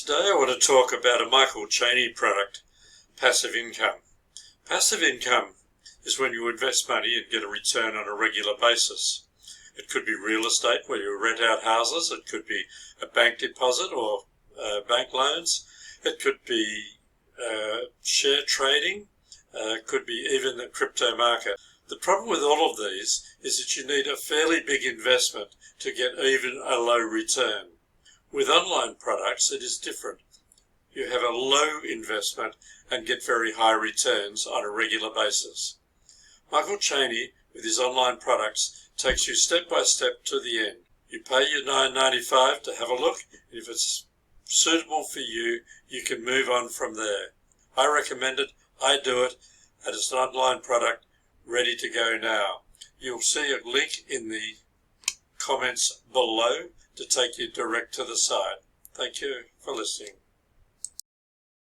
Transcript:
Today I want to talk about a Michael Chaney product, passive income. Passive income is when you invest money and get a return on a regular basis. It could be real estate where you rent out houses, it could be a bank deposit or bank loans, it could be share trading, it could be even the crypto market. The problem with all of these is that you need a fairly big investment to get even a low return. With online products, it is different. You have a low investment and get very high returns on a regular basis. Michael Chaney, with his online products, takes you step by step to the end. You pay your $9.95 to have a look, and if it's suitable for you, you can move on from there. I recommend it, I do it, and it's an online product ready to go now. You'll see a link in the comments below to take you direct to the site. Thank you for listening.